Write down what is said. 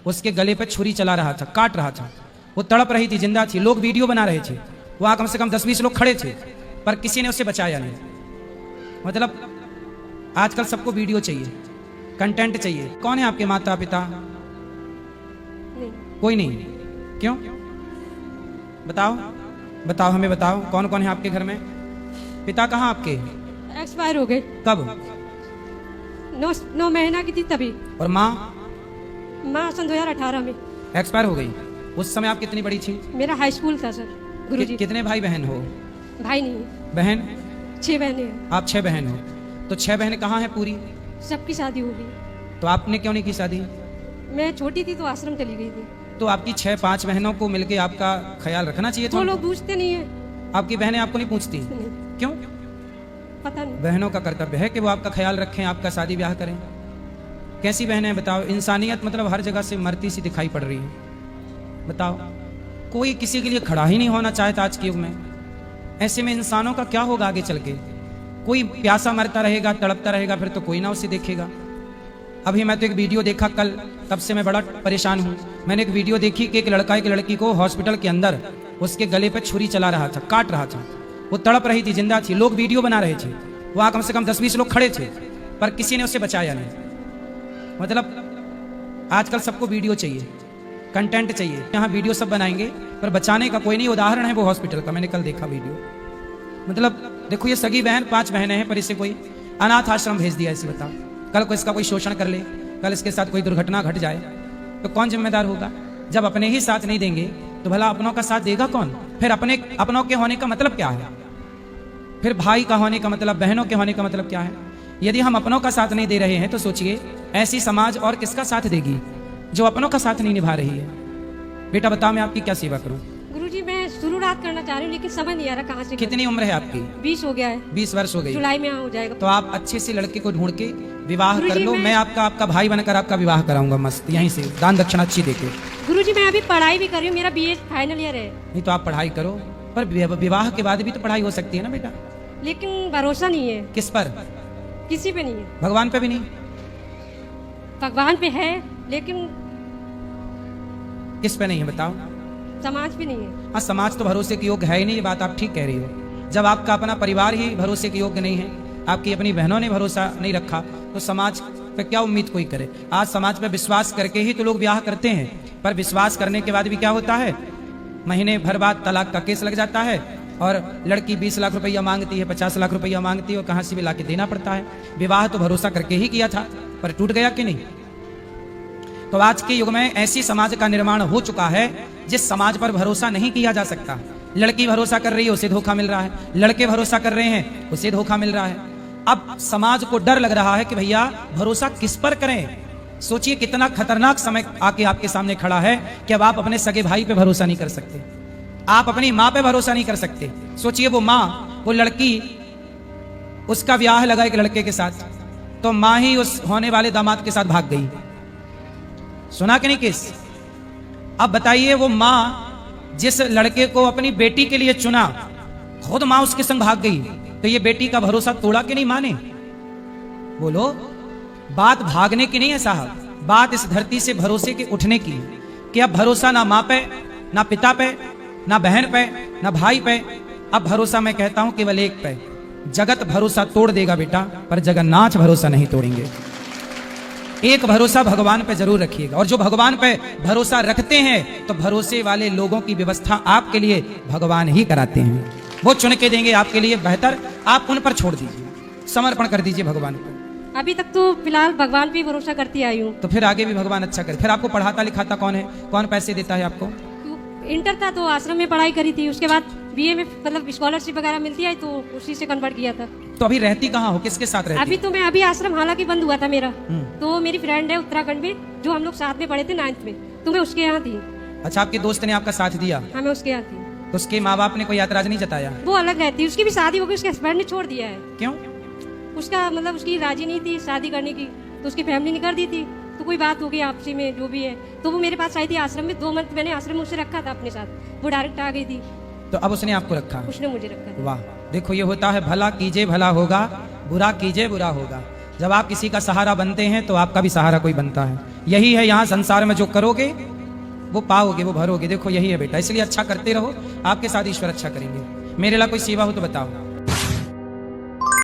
उसके गले पे छुरी चला रहा था, काट रहा था। वो तड़प रही थी, जिंदा थी। लोग वीडियो बना रहे थे, वहां कम से कम 10-20 लोग खड़े थे, पर किसी ने उसे बचाया नहीं। मतलब आजकल सबको वीडियो चाहिए, कंटेंट चाहिए। कौन है आपके माता पिता? नहीं। कोई नहीं। क्यों? बताओ बताओ, हमें बताओ, कौन कौन है आपके घर में? पिता कहाँ आपके? एक्सपायर हो गए। कब? 9 महीना की थी तभी। और माँ? माँ सन 2018 में एक्सपायर हो गई। उस समय आप कितनी बड़ी थी? मेरा हाई स्कूल था सर। गुरुजी। कितने भाई बहन हो? भाई नहीं है, बहन? 6 बहनें हैं। आप 6 बहन हो, तो 6 बहनें कहाँ हैं पूरी? सबकी शादी हो गई। तो आपने क्यों नहीं की शादी? मैं छोटी थी तो आश्रम चली गई थी। तो आपकी 6-5 बहनों को मिलके आपका ख्याल रखना चाहिए था। वो लोग पूछते नहीं है। आपकी बहनें आपको नहीं पूछती? नहीं, क्यों? पता नहीं। बहनों का कर्तव्य है कि वो आपका ख्याल रखें, आपका शादी ब्याह करें। कैसी बहनें हैं बताओ? इंसानियत मतलब हर जगह से मरती सी दिखाई पड़ रही है। बताओ, कोई किसी के लिए खड़ा ही नहीं होना चाहता आज के युग में। ऐसे में इंसानों का क्या होगा आगे चल के? कोई प्यासा मरता रहेगा, तड़पता रहेगा, फिर तो कोई ना उसे देखेगा। अभी मैं तो एक वीडियो देखा कल, तब से मैं बड़ा परेशान हूँ। मैंने एक वीडियो देखी कि एक लड़का एक लड़की को हॉस्पिटल के अंदर उसके गले पे छुरी चला रहा था, काट रहा था। वो तड़प रही थी, जिंदा थी। लोग वीडियो बना रहे थे, वहां कम से कम 10-20 लोग खड़े थे, पर किसी ने उसे बचाया नहीं। मतलब आजकल सबको वीडियो चाहिए, कंटेंट चाहिए। यहाँ वीडियो सब बनाएंगे, पर बचाने का कोई नहीं। उदाहरण है वो हॉस्पिटल का, मैंने कल देखा वीडियो। मतलब देखो, ये सगी बहन 5 बहनें हैं, पर इसे कोई अनाथ आश्रम भेज दिया। इसे बताओ, कल को इसका कोई शोषण कर ले, कल इसके साथ कोई दुर्घटना घट जाए तो कौन जिम्मेदार होगा? जब अपने ही साथ नहीं देंगे तो भला अपनों का साथ देगा कौन? फिर अपनों के होने का मतलब क्या है? फिर भाई का होने का मतलब, बहनों के होने का मतलब क्या है? यदि हम अपनों का साथ नहीं दे रहे हैं तो सोचिए ऐसी समाज और किसका साथ देगी जो अपनों का साथ नहीं निभा रही है। बेटा बताओ, मैं आपकी क्या सेवा करूं? गुरुजी, मैं शुरुआत करना चाह रही हूँ, लेकिन समझ नहीं आ रहा कहाँ से। कितनी उम्र है आपकी? 20 हो गया है। 20 वर्ष हो गई। जुलाई में हो जाएगा। तो आप अच्छे से लड़के को ढूंढ के विवाह कर लो। मैं मैं आपका भाई बनकर आपका विवाह कराऊंगा, मस्त यहीं से, दान दक्षिणा अच्छी देके। गुरुजी, मैं अभी पढ़ाई भी कर रही हूँ, मेरा BA फाइनल ईयर है। नहीं तो आप पढ़ाई करो, पर विवाह के बाद भी तो पढ़ाई हो सकती है ना बेटा। लेकिन भरोसा नहीं है। किस पर? किसी पे नहीं है। भगवान पे भी नहीं? भगवान पे है, लेकिन किस पे नहीं है बताओ? समाज पे नहीं है। हाँ, समाज तो भरोसे के योग्य है ही नहीं, ये बात आप ठीक कह रही हो। जब आपका अपना परिवार ही भरोसे के योग्य नहीं है, आपकी अपनी बहनों ने भरोसा नहीं रखा, तो समाज पे क्या उम्मीद कोई करे? आज समाज पे विश्वास करके ही तो लोग ब्याह करते हैं, पर विश्वास करने के बाद भी क्या होता है? महीने भर बाद तलाक का केस लग जाता है, और लड़की 20 लाख रुपया मांगती है, 50 लाख रुपया मांगती है, और कहाँ से भी लाके देना पड़ता है। विवाह तो भरोसा करके ही किया था, पर टूट गया कि नहीं? तो आज के युग में ऐसी समाज का निर्माण हो चुका है जिस समाज पर भरोसा नहीं किया जा सकता। लड़की भरोसा कर रही है, उसे धोखा मिल रहा है। लड़के भरोसा कर रहे हैं, उसे धोखा मिल रहा है। अब समाज को डर लग रहा है कि भैया भरोसा किस पर करें। सोचिए कितना खतरनाक समय आके आपके सामने खड़ा है कि अब आप अपने सगे भाई पे भरोसा नहीं कर सकते, आप अपनी माँ पे भरोसा नहीं कर सकते। सोचिए वो माँ, वो लड़की, उसका ब्याह लगा एक लड़के के साथ, तो माँ ही उस होने वाले दामाद के साथ भाग गई। सुना कि नहीं केस? अब बताइए, वो माँ जिस लड़के को अपनी बेटी के लिए चुना, खुद माँ उसके संग भाग गई, तो ये बेटी का भरोसा तोड़ा कि नहीं माँ ने? बोलो, बात भागने की नहीं है साहब, बात इस धरती से भरोसे के उठने की है कि अब भरोसा ना माँ पे, ना पिता पे, ना बहन पे, ना भाई पे। अब भरोसा मैं कहता हूं केवल एक पे। जगत भरोसा तोड़ देगा बेटा, पर जगन्नाथ भरोसा नहीं तोड़ेंगे। एक भरोसा भगवान पे जरूर रखिएगा, और जो भगवान पे भरोसा रखते हैं तो भरोसे वाले लोगों की व्यवस्था आपके लिए भगवान ही कराते हैं। वो चुन के देंगे आपके लिए बेहतर, आप उन पर छोड़ दीजिए, समर्पण कर दीजिए भगवान को। अभी तक तो फिलहाल भगवान पे भरोसा करती आई हूँ। तो फिर आगे भी भगवान अच्छा करे। फिर आपको पढ़ाता लिखाता कौन है? कौन पैसे देता है आपको? इंटर था तो आश्रम में पढ़ाई करी थी, उसके बाद BA में मतलब स्कॉलरशिप वगैरह मिलती है, तो उसी से कन्वर्ट किया था। तो अभी रहती कहाँ हो, किसके साथ रहती? अभी तो मैं अभी आश्रम हालांकि बंद हुआ था मेरा, तो मेरी फ्रेंड है उत्तराखंड में, जो हम लोग साथ में पढ़े थे 9th में, तो मैं उसके यहाँ थी। अच्छा, आपके दोस्त ने आपका साथ दिया? हाँ, मैं उसके यहाँ थी। तो उसके माँ बाप ने कोई ऐतराज नहीं जताया? वो अलग रहती, उसकी भी शादी हो गई, उसके हस्बैंड ने छोड़ दिया है। क्यों? उसका मतलब उसकी राजी नहीं थी शादी करने की, तो उसकी फैमिली ने कर दी थी। तो कोई बात हो गई आपसी में, जो भी है, तो वो मेरे पास आई थी आश्रम में। 2 मंथ मैंने आश्रम में उसे रखा था अपने साथ, वो डायरेक्ट आ गई थी। तो अब उसने आपको रखा? उसने मुझे रखा था। वाह, देखो ये होता है, भला कीजिए भला होगा, बुरा कीजिए बुरा होगा। जब आप किसी का सहारा बनते हैं तो आपका भी सहारा कोई बनता है। यही है यहाँ संसार में, जो करोगे वो पाओगे, वो भरोगे। देखो यही है बेटा, इसलिए अच्छा करते रहो, आपके साथ ईश्वर अच्छा करेंगे। मेरे लिए कोई सेवा हो तो बताओ।